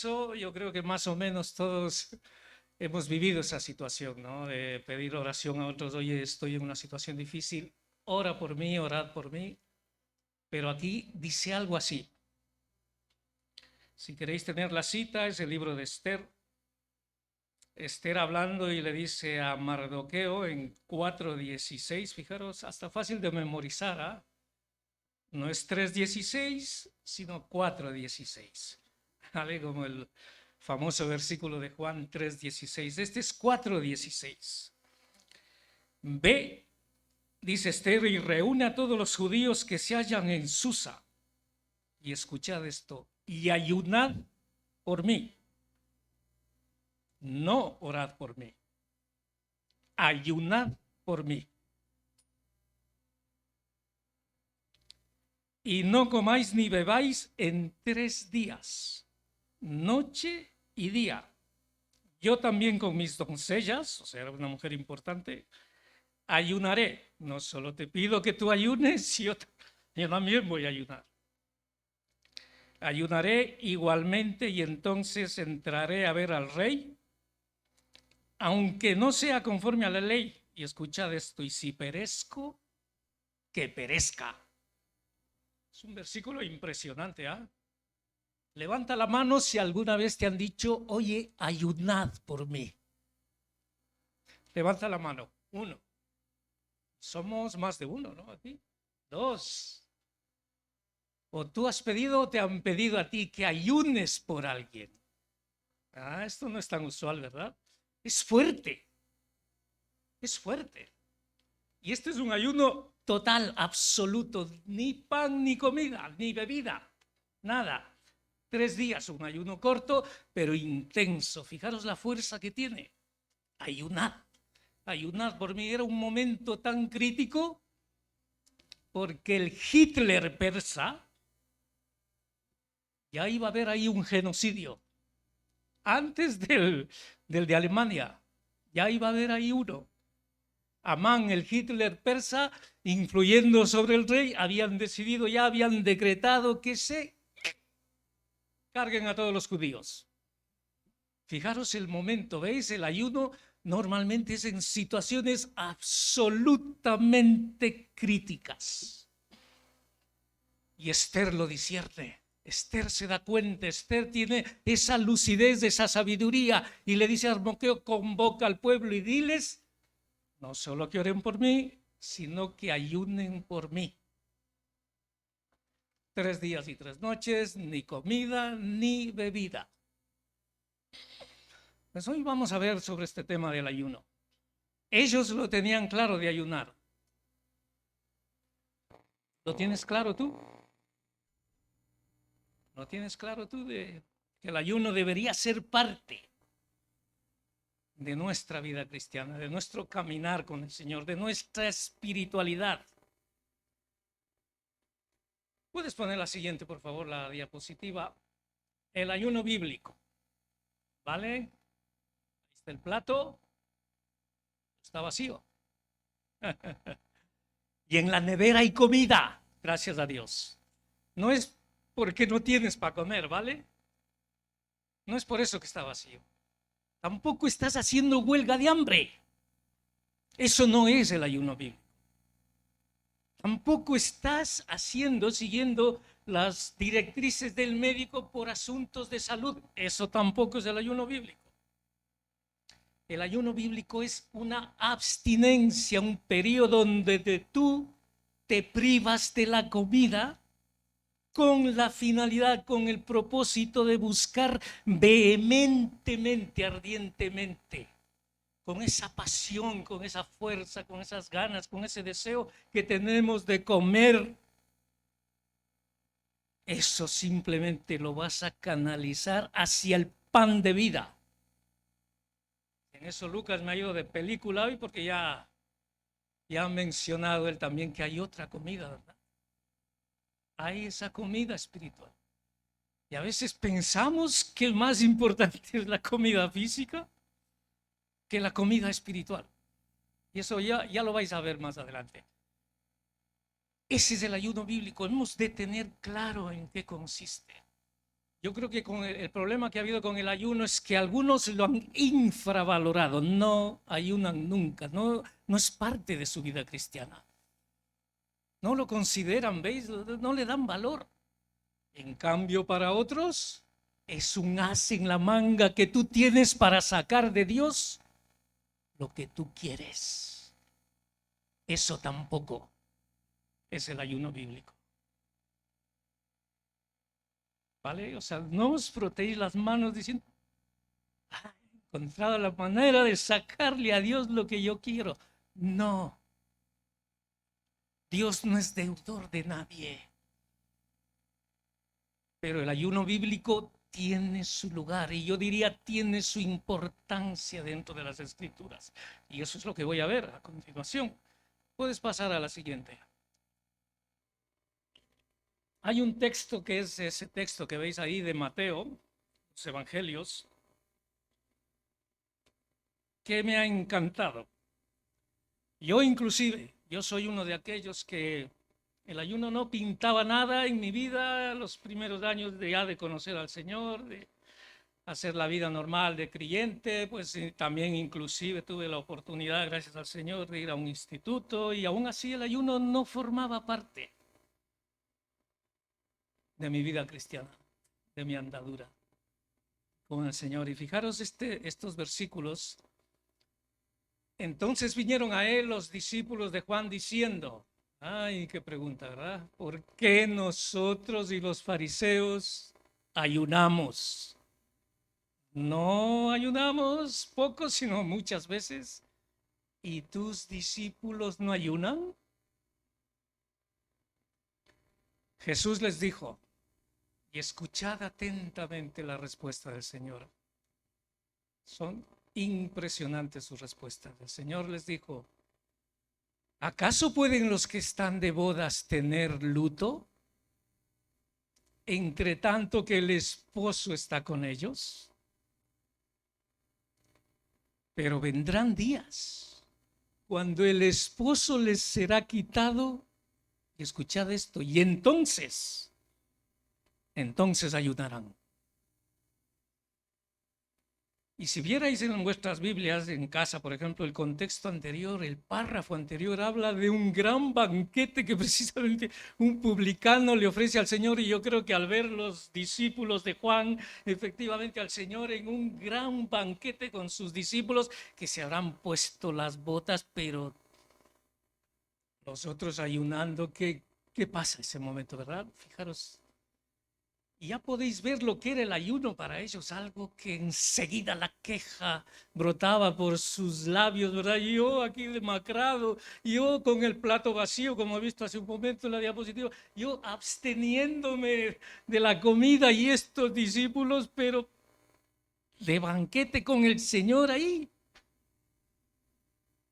Yo creo que más o menos todos hemos vivido esa situación, ¿no? De pedir oración a otros, oye, estoy en una situación difícil, ora por mí, orad por mí. Pero aquí dice algo así. Si queréis tener la cita, es el libro de Esther. Esther hablando y le dice a Mardoqueo en 4:16, fijaros, hasta fácil de memorizar, ¿ah? No es 3:16, sino 4:16. ¿Vale? Como el famoso versículo de Juan 3:16. Este es 4:16. Ve, dice Esther, y reúne a todos los judíos que se hallan en Susa. Y escuchad esto, y ayunad por mí. No orad por mí. Ayunad por mí. Y no comáis ni bebáis en 3 días, noche y día. Yo también con mis doncellas, o sea, era una mujer importante, ayunaré. No solo te pido que tú ayunes, yo también voy a ayunar. Ayunaré igualmente y entonces entraré a ver al rey, aunque no sea conforme a la ley. Y escuchad esto, y si perezco, que perezca. Es un versículo impresionante, ¿ah? Levanta la mano si alguna vez te han dicho, oye, ayunad por mí. Levanta la mano. Uno. Somos más de uno, ¿no? Aquí. Dos. O tú has pedido o te han pedido a ti que ayunes por alguien. Ah, esto no es tan usual, ¿verdad? Es fuerte. Es fuerte. Y este es un ayuno total, absoluto. Ni pan, ni comida, ni bebida. Nada. 3 días, un ayuno corto, pero intenso. Fijaros la fuerza que tiene. Ayunad. Ayunad por mí era un momento tan crítico porque el Hitler persa ya iba a haber ahí un genocidio. Antes del de Alemania, ya iba a haber ahí uno. Amán, el Hitler persa, influyendo sobre el rey, habían decidido, ya habían decretado que se carguen a todos los judíos. Fijaros el momento, ¿veis? El ayuno normalmente es en situaciones absolutamente críticas. Y Esther lo discierne. Esther se da cuenta, Esther tiene esa lucidez, esa sabiduría y le dice a Mardoqueo, convoca al pueblo y diles, no solo que oren por mí, sino que ayunen por mí. 3 días y 3 noches, ni comida ni bebida. Pues hoy vamos a ver sobre este tema del ayuno. Ellos lo tenían claro de ayunar. ¿Lo tienes claro tú? ¿Lo tienes claro tú de que el ayuno debería ser parte de nuestra vida cristiana, de nuestro caminar con el Señor, de nuestra espiritualidad? Puedes poner la siguiente, por favor, la diapositiva. El ayuno bíblico, ¿vale? Ahí está el plato, está vacío. Y en la nevera hay comida, gracias a Dios. No es porque no tienes para comer, ¿vale? No es por eso que está vacío. Tampoco estás haciendo huelga de hambre. Eso no es el ayuno bíblico. Tampoco estás siguiendo las directrices del médico por asuntos de salud. Eso tampoco es el ayuno bíblico. El ayuno bíblico es una abstinencia, un periodo donde tú te privas de la comida con la finalidad, con el propósito de buscar vehementemente, ardientemente, con esa pasión, con esa fuerza, con esas ganas, con ese deseo que tenemos de comer. Eso simplemente lo vas a canalizar hacia el pan de vida. En eso Lucas me ha ido de película hoy porque ya ha mencionado él también que hay otra comida, ¿verdad? Hay esa comida espiritual. Y a veces pensamos que el más importante es la comida física que la comida espiritual. Y eso ya lo vais a ver más adelante. Ese es el ayuno bíblico. Hemos de tener claro en qué consiste. Yo creo que con el problema que ha habido con el ayuno es que algunos lo han infravalorado, no ayunan nunca, no es parte de su vida cristiana. No lo consideran, ¿veis? No le dan valor. En cambio, para otros, es un as en la manga que tú tienes para sacar de Dios lo que tú quieres. Eso tampoco es el ayuno bíblico. ¿Vale? O sea, no os frotéis las manos diciendo, he encontrado la manera de sacarle a Dios lo que yo quiero. No, Dios no es deudor de nadie. Pero el ayuno bíblico tiene su lugar y yo diría tiene su importancia dentro de las escrituras. Y eso es lo que voy a ver a continuación. Puedes pasar a la siguiente. Hay un texto que es ese texto que veis ahí de Mateo, los Evangelios, que me ha encantado. Yo inclusive, yo soy uno de aquellos que el ayuno no pintaba nada en mi vida los primeros años de ya de conocer al Señor, de hacer la vida normal de creyente, pues también inclusive tuve la oportunidad, gracias al Señor, de ir a un instituto y aún así el ayuno no formaba parte de mi vida cristiana, de mi andadura con el Señor. Y fijaros estos versículos. Entonces vinieron a él los discípulos de Juan diciendo, ay, qué pregunta, ¿verdad? ¿Por qué nosotros y los fariseos ayunamos? No ayunamos poco, sino muchas veces. ¿Y tus discípulos no ayunan? Jesús les dijo, y escuchad atentamente la respuesta del Señor. Son impresionantes sus respuestas. El Señor les dijo, ¿acaso pueden los que están de bodas tener luto, entre tanto que el esposo está con ellos? Pero vendrán días cuando el esposo les será quitado, y escuchad esto, y entonces ayudarán. Y si vierais en vuestras Biblias, en casa, por ejemplo, el contexto anterior, el párrafo anterior habla de un gran banquete que precisamente un publicano le ofrece al Señor, y yo creo que al ver los discípulos de Juan, efectivamente al Señor en un gran banquete con sus discípulos que se habrán puesto las botas, pero los otros ayunando, ¿qué pasa en ese momento, verdad? Fijaros. Y ya podéis ver lo que era el ayuno para ellos, algo que enseguida la queja brotaba por sus labios, ¿verdad? Yo aquí demacrado, yo con el plato vacío, como he visto hace un momento en la diapositiva, yo absteniéndome de la comida y estos discípulos, pero de banquete con el Señor ahí.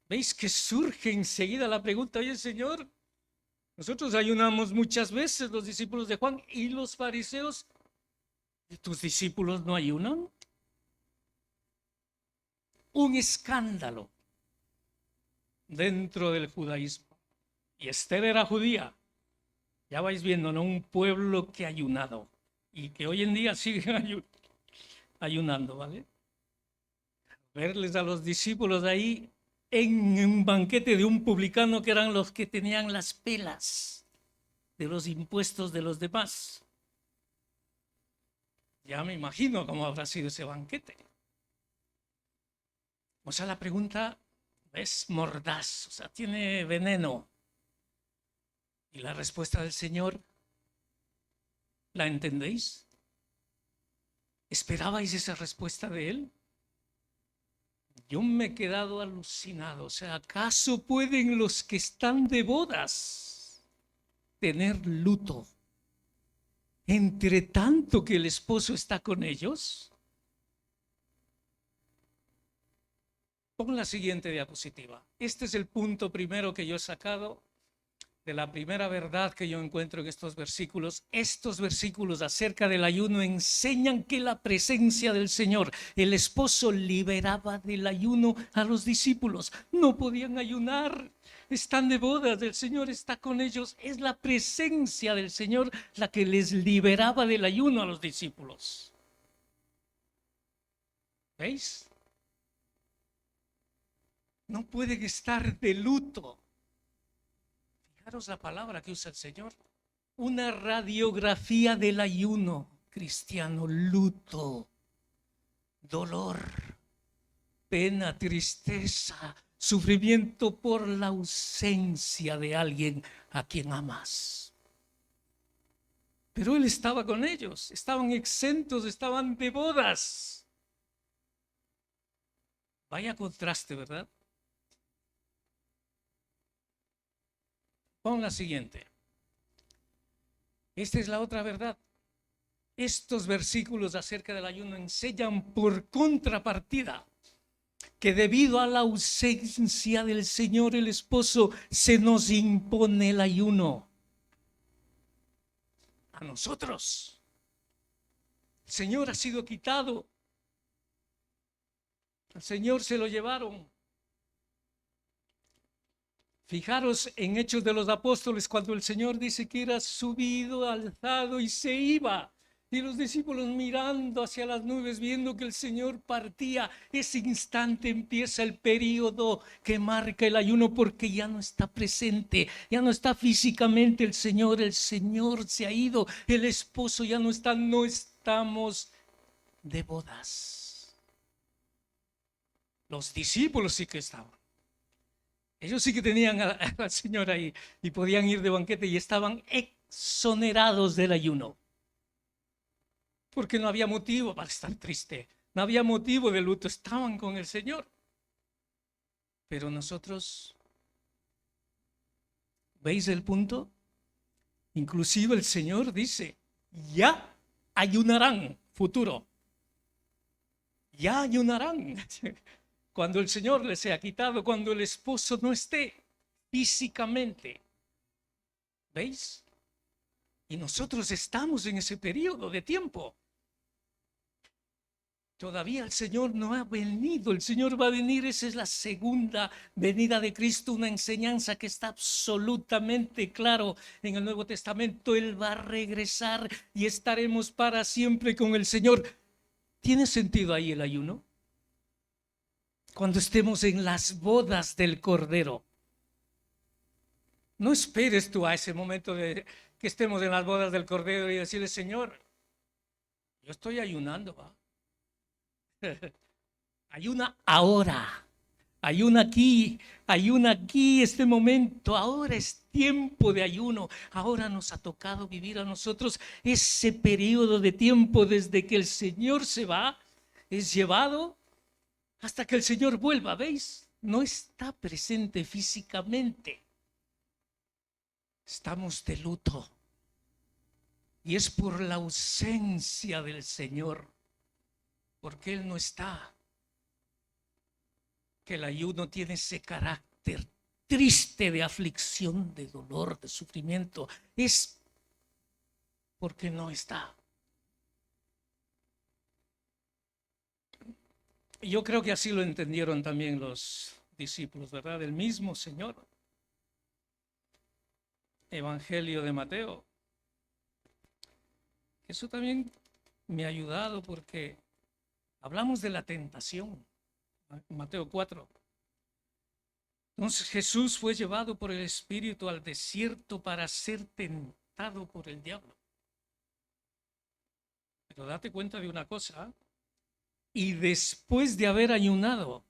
¿Veis que surge enseguida la pregunta, oye Señor, nosotros ayunamos muchas veces los discípulos de Juan y los fariseos? ¿Y tus discípulos no ayunan? Un escándalo dentro del judaísmo. Y Esther era judía. Ya vais viendo, ¿no? Un pueblo que ha ayunado y que hoy en día sigue ayunando, ¿vale? Verles a los discípulos ahí en un banquete de un publicano que eran los que tenían las pelas de los impuestos de los demás. Ya me imagino cómo habrá sido ese banquete. O sea, la pregunta es mordaz, o sea, tiene veneno. Y la respuesta del Señor, ¿la entendéis? ¿Esperabais esa respuesta de Él? Yo me he quedado alucinado. O sea, ¿acaso pueden los que están de bodas tener luto entre tanto que el esposo está con ellos? Pon la siguiente diapositiva. Este es el punto primero que yo he sacado. de la primera verdad que yo encuentro en estos versículos acerca del ayuno enseñan que la presencia del Señor, el esposo liberaba del ayuno a los discípulos. No podían ayunar, están de bodas, el Señor está con ellos. Es la presencia del Señor la que les liberaba del ayuno a los discípulos. ¿Veis? No pueden estar de luto. Fijaros la palabra que usa el Señor. Una radiografía del ayuno cristiano: luto, dolor, pena, tristeza, sufrimiento por la ausencia de alguien a quien amas. Pero Él estaba con ellos, estaban exentos, estaban de bodas. Vaya contraste, ¿verdad? Pon la siguiente. Esta es la otra verdad. Estos versículos acerca del ayuno enseñan por contrapartida que debido a la ausencia del Señor, el esposo, se nos impone el ayuno a nosotros. El Señor ha sido quitado. Al Señor se lo llevaron. Fijaros en Hechos de los Apóstoles, cuando el Señor dice que era subido, alzado y se iba. Y los discípulos mirando hacia las nubes, viendo que el Señor partía. Ese instante empieza el periodo que marca el ayuno, porque ya no está presente, ya no está físicamente el Señor se ha ido, el esposo ya no está, no estamos de bodas. Los discípulos sí que estaban. Ellos sí que tenían al Señor ahí y podían ir de banquete y estaban exonerados del ayuno. Porque no había motivo para estar triste, no había motivo de luto, estaban con el Señor. Pero nosotros, ¿veis el punto? Inclusive el Señor dice, ya ayunarán, futuro. Ya ayunarán. Cuando el Señor les sea quitado, cuando el esposo no esté físicamente. ¿Veis? Y nosotros estamos en ese periodo de tiempo. Todavía el Señor no ha venido, el Señor va a venir. Esa es la segunda venida de Cristo, una enseñanza que está absolutamente claro en el Nuevo Testamento. Él va a regresar y estaremos para siempre con el Señor. ¿Tiene sentido ahí el ayuno? Cuando estemos en las bodas del Cordero. No esperes tú a ese momento de que estemos en las bodas del Cordero y decirle, Señor, yo estoy ayunando, ¿va? Ayuna ahora, ayuna aquí este momento, ahora es tiempo de ayuno, ahora nos ha tocado vivir a nosotros ese periodo de tiempo desde que el Señor se va, es llevado hasta que el Señor vuelva, ¿veis? No está presente físicamente, estamos de luto y es por la ausencia del Señor, porque Él no está, que el ayuno tiene ese carácter triste de aflicción, de dolor, de sufrimiento. Es porque no está. Y yo creo que así lo entendieron también los discípulos, ¿verdad? El mismo Señor. Evangelio de Mateo. Eso también me ha ayudado porque hablamos de la tentación. Mateo 4. Entonces Jesús fue llevado por el Espíritu al desierto para ser tentado por el diablo. Pero date cuenta de una cosa. Y después de haber ayunado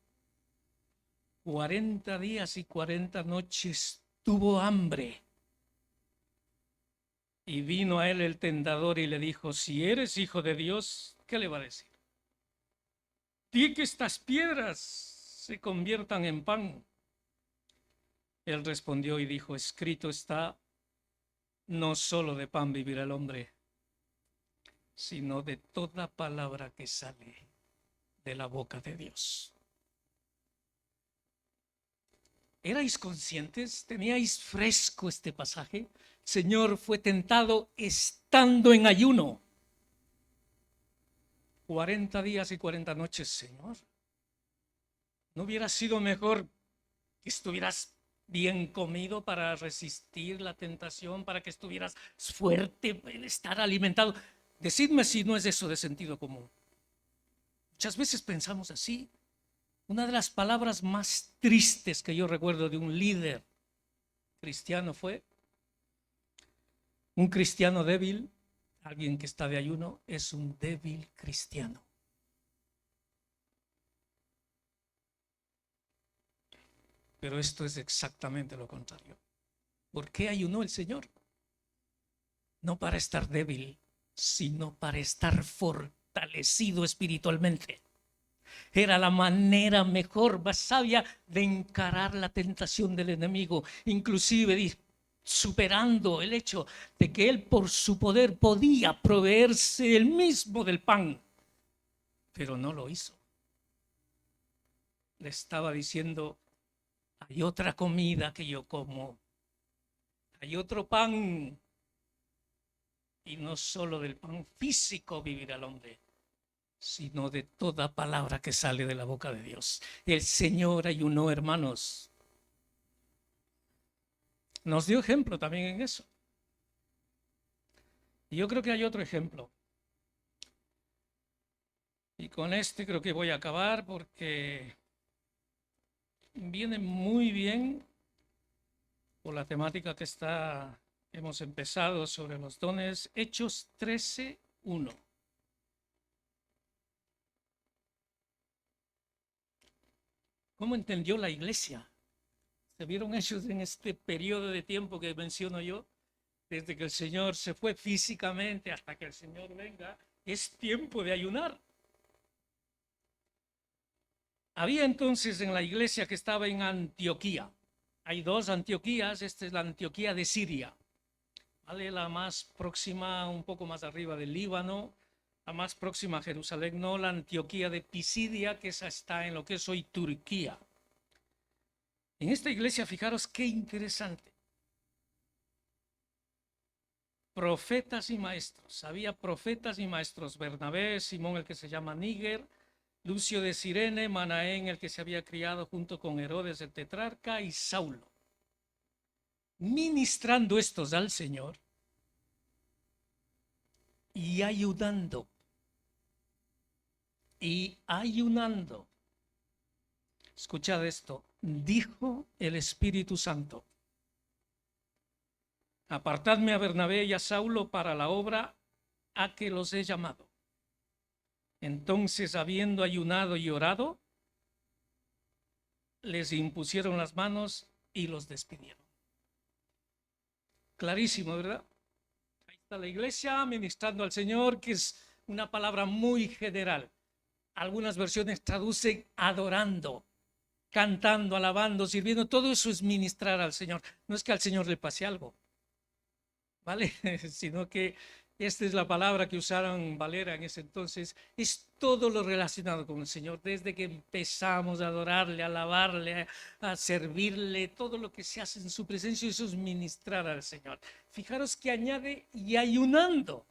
40 días y 40 noches, tuvo hambre. Y vino a él el tentador y le dijo, si eres hijo de Dios, ¿qué le va a decir? Di que estas piedras se conviertan en pan. Él respondió y dijo, escrito está, no solo de pan vivirá el hombre, sino de toda palabra que sale de la boca de Dios. ¿Erais conscientes? ¿Teníais fresco este pasaje? El Señor fue tentado estando en ayuno. 40 días y 40 noches, Señor. ¿No hubiera sido mejor que estuvieras bien comido para resistir la tentación, para que estuvieras fuerte, estar alimentado? Decidme si no es eso de sentido común. Muchas veces pensamos así. Una de las palabras más tristes que yo recuerdo de un líder cristiano fue: un cristiano débil, alguien que está de ayuno, es un débil cristiano. Pero esto es exactamente lo contrario. ¿Por qué ayunó el Señor? No para estar débil, sino para estar fortalecido espiritualmente. Era la manera mejor, más sabia de encarar la tentación del enemigo, inclusive superando el hecho de que él por su poder podía proveerse él mismo del pan, pero no lo hizo. Le estaba diciendo: hay otra comida que yo como, hay otro pan, y no solo del pan físico vivirá el hombre, sino de toda palabra que sale de la boca de Dios. El Señor ayunó, hermanos. Nos dio ejemplo también en eso. Y yo creo que hay otro ejemplo. Y con este creo que voy a acabar, porque viene muy bien por la temática que hemos empezado sobre los dones. Hechos 13:1. ¿Cómo entendió la iglesia? ¿Se vieron hechos en este periodo de tiempo que menciono yo? Desde que el Señor se fue físicamente hasta que el Señor venga, es tiempo de ayunar. Había entonces en la iglesia que estaba en Antioquía. Hay dos Antioquías. Esta es la Antioquía de Siria, ¿vale? La más próxima, un poco más arriba del Líbano, la más próxima a Jerusalén, no la Antioquía de Pisidia, que esa está en lo que es hoy Turquía. En esta iglesia, fijaros qué interesante. Profetas y maestros. Había profetas y maestros: Bernabé, Simón, el que se llama Níger, Lucio de Cirene, Manaén, el que se había criado junto con Herodes el tetrarca, y Saulo. Ministrando estos al Señor y ayudando. Y ayunando. Escuchad esto: dijo el Espíritu Santo: apartadme a Bernabé y a Saulo para la obra a que los he llamado. Entonces, habiendo ayunado y orado, les impusieron las manos y los despidieron. Clarísimo, ¿verdad? Ahí está la iglesia ministrando al Señor, que es una palabra muy general. Algunas versiones traducen adorando, cantando, alabando, sirviendo. Todo eso es ministrar al Señor. No es que al Señor le pase algo, ¿vale? Sino que esta es la palabra que usaron Valera en ese entonces. Es todo lo relacionado con el Señor, desde que empezamos a adorarle, a alabarle, a servirle, todo lo que se hace en su presencia, eso es ministrar al Señor. Fijaros que añade: y ayunando.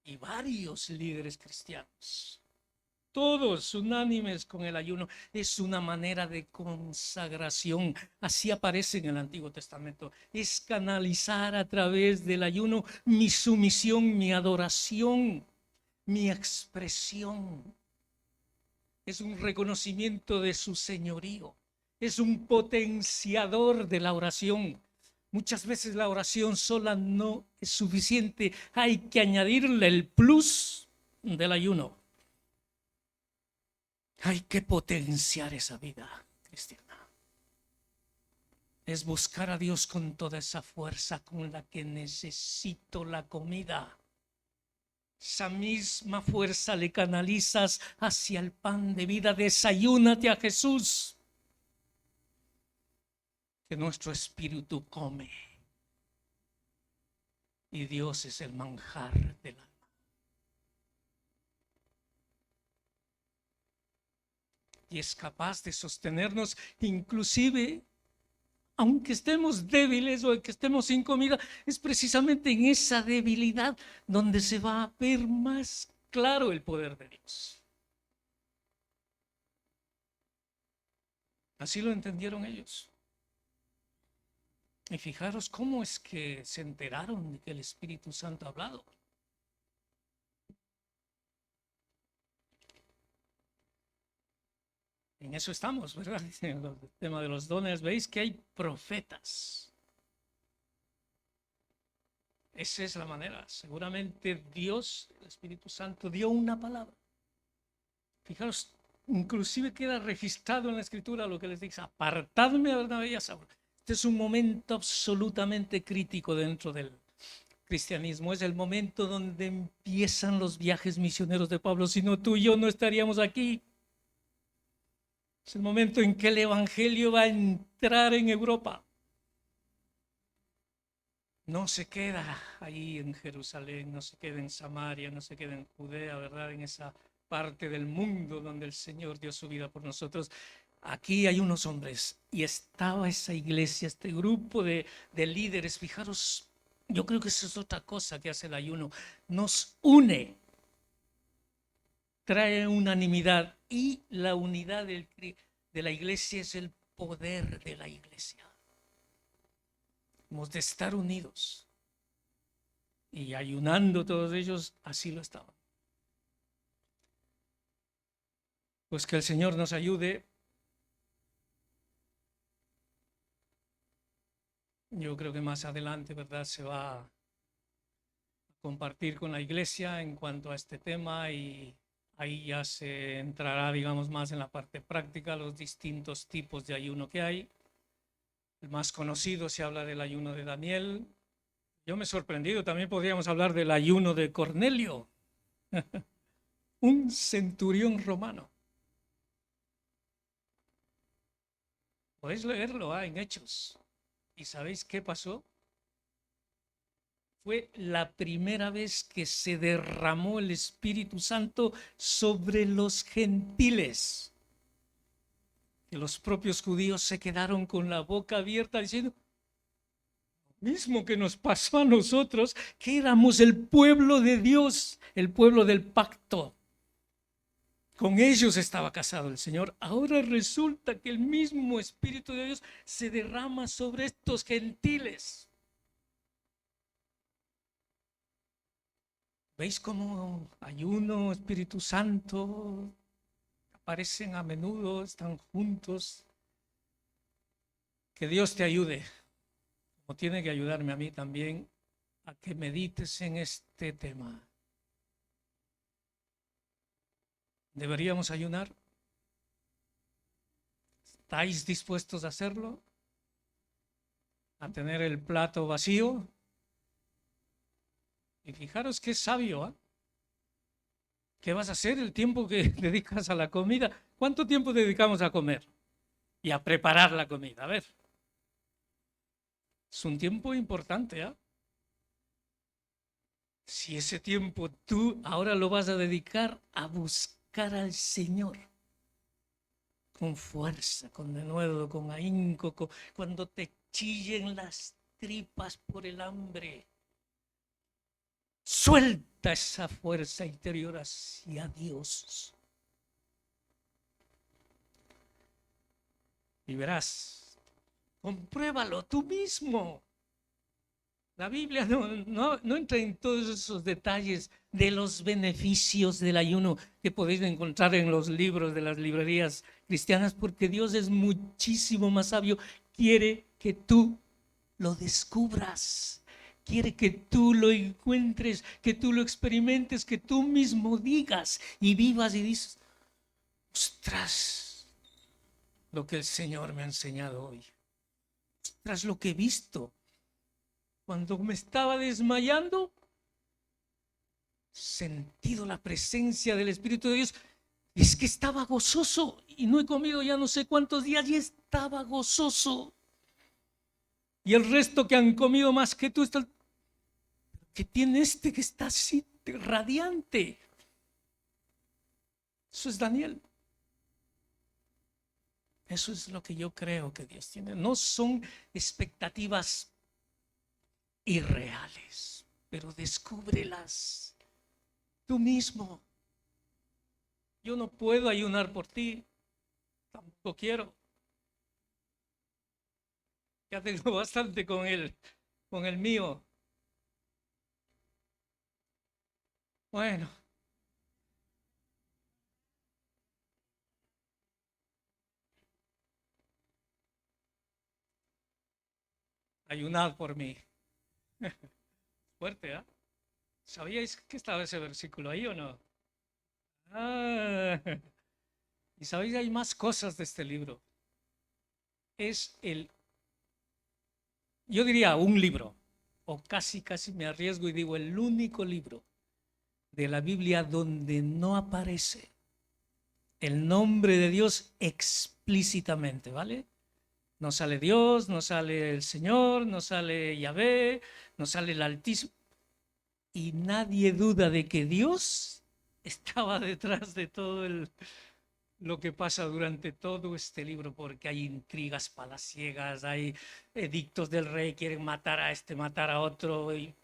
Y varios líderes cristianos, todos unánimes con el ayuno. Es una manera de consagración. Así aparece en el Antiguo Testamento. Es canalizar a través del ayuno mi sumisión, mi adoración, mi expresión. Es un reconocimiento de su señorío. Es un potenciador de la oración. Muchas veces la oración sola no es suficiente. Hay que añadirle el plus del ayuno. Hay que potenciar esa vida cristiana. Es buscar a Dios con toda esa fuerza con la que necesito la comida. Esa misma fuerza le canalizas hacia el pan de vida. Desayúnate a Jesús, que nuestro espíritu come. Y Dios es el manjar del alma. Y es capaz de sostenernos inclusive aunque estemos débiles o que estemos sin comida, es precisamente en esa debilidad donde se va a ver más claro el poder de Dios. Así lo entendieron ellos. Y fijaros cómo es que se enteraron de que el Espíritu Santo ha hablado. En eso estamos, ¿verdad? En el tema de los dones, veis que hay profetas. Esa es la manera. Seguramente Dios, el Espíritu Santo, dio una palabra. Fijaros, inclusive queda registrado en la Escritura lo que les dice: apartadme a Bernabé y a Saulo. Este es un momento absolutamente crítico dentro del cristianismo. Es el momento donde empiezan los viajes misioneros de Pablo. Si no, tú y yo no estaríamos aquí. Es el momento en que el Evangelio va a entrar en Europa. No se queda ahí en Jerusalén, no se queda en Samaria, no se queda en Judea, ¿verdad? En esa parte del mundo donde el Señor dio su vida por nosotros. Aquí hay unos hombres y estaba esa iglesia, este grupo de líderes. Fijaros, yo creo que eso es otra cosa que hace el ayuno. Nos une, trae unanimidad, y la unidad de la iglesia es el poder de la iglesia. Hemos de estar unidos. Y ayunando todos ellos, así lo estaban. Pues que el Señor nos ayude. Yo creo que más adelante, ¿verdad?, se va a compartir con la iglesia en cuanto a este tema, y ahí ya se entrará, digamos, más en la parte práctica, los distintos tipos de ayuno que hay. El más conocido, se habla del ayuno de Daniel. Yo me he sorprendido, también podríamos hablar del ayuno de Cornelio, un centurión romano. Podéis leerlo en Hechos. ¿Y sabéis qué pasó? Fue la primera vez que se derramó el Espíritu Santo sobre los gentiles. Que los propios judíos se quedaron con la boca abierta diciendo: mismo que nos pasó a nosotros, que éramos el pueblo de Dios, el pueblo del pacto. Con ellos estaba casado el Señor. Ahora resulta que el mismo Espíritu de Dios se derrama sobre estos gentiles. ¿Veis cómo ayuno, Espíritu Santo aparecen a menudo, están juntos? Que Dios te ayude, como tiene que ayudarme a mí también, a que medites en este tema. ¿Deberíamos ayunar? ¿Estáis dispuestos a hacerlo? ¿A tener el plato vacío? Y fijaros qué sabio, ¿eh? ¿Qué vas a hacer el tiempo que dedicas a la comida? ¿Cuánto tiempo dedicamos a comer y a preparar la comida? A ver, es un tiempo importante, ¿eh? Si ese tiempo tú ahora lo vas a dedicar a buscar al Señor con fuerza, con denuedo, con ahínco, cuando te chillen las tripas por el hambre, suelta esa fuerza interior hacia Dios. Y verás, compruébalo tú mismo. La Biblia no entra en todos esos detalles de los beneficios del ayuno que podéis encontrar en los libros de las librerías cristianas, porque Dios es muchísimo más sabio. Quiere que tú lo descubras, quiere que tú lo encuentres, que tú lo experimentes, que tú mismo digas y vivas y dices: ostras, lo que el Señor me ha enseñado hoy, ostras, lo que he visto. Cuando me estaba desmayando, sentido la presencia del Espíritu de Dios. Es que estaba gozoso y no he comido ya no sé cuántos días y estaba gozoso. Y el resto que han comido más que tú, está, que tiene este que está así radiante. Eso es Daniel. Eso es lo que yo creo que Dios tiene. No son expectativas irreales, pero descúbrelas tú mismo. Yo no puedo ayunar por ti, tampoco quiero. Ya tengo bastante con el mío. Bueno, ayunad por mí. Fuerte, ¿ah? ¿Sabíais que estaba ese versículo ahí o no? Ah, y sabéis, hay más cosas de este libro. Es yo diría un libro, o casi me arriesgo y digo el único libro de la Biblia donde no aparece el nombre de Dios explícitamente, ¿vale? No sale Dios, no sale el Señor, no sale Yahvé, no sale el Altísimo. Y nadie duda de que Dios estaba detrás de todo lo que pasa durante todo este libro, porque hay intrigas palaciegas, hay edictos del rey, quieren matar a este, matar a otro, y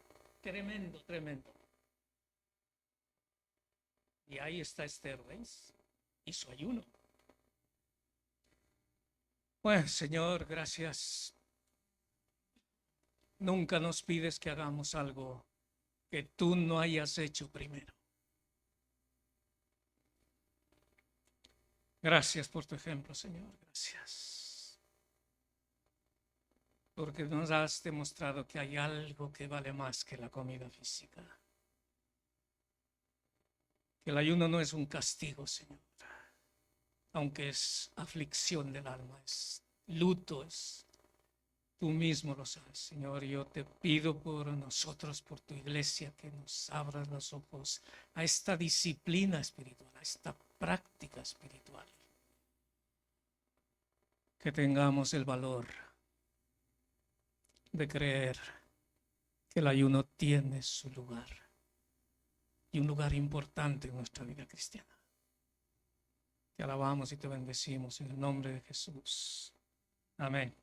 tremendo, tremendo. Y ahí está Esther, ¿veis? Y su ayuno. Bueno, Señor, gracias. Nunca nos pides que hagamos algo que tú no hayas hecho primero. Gracias por tu ejemplo, Señor. Gracias. Porque nos has demostrado que hay algo que vale más que la comida física. Que el ayuno no es un castigo, Señor. Aunque es aflicción del alma, es luto, es tú mismo lo sabes, Señor. Yo te pido por nosotros, por tu iglesia, que nos abras los ojos a esta disciplina espiritual, a esta práctica espiritual. Que tengamos el valor de creer que el ayuno tiene su lugar y un lugar importante en nuestra vida cristiana. Te alabamos y te bendecimos en el nombre de Jesús. Amén.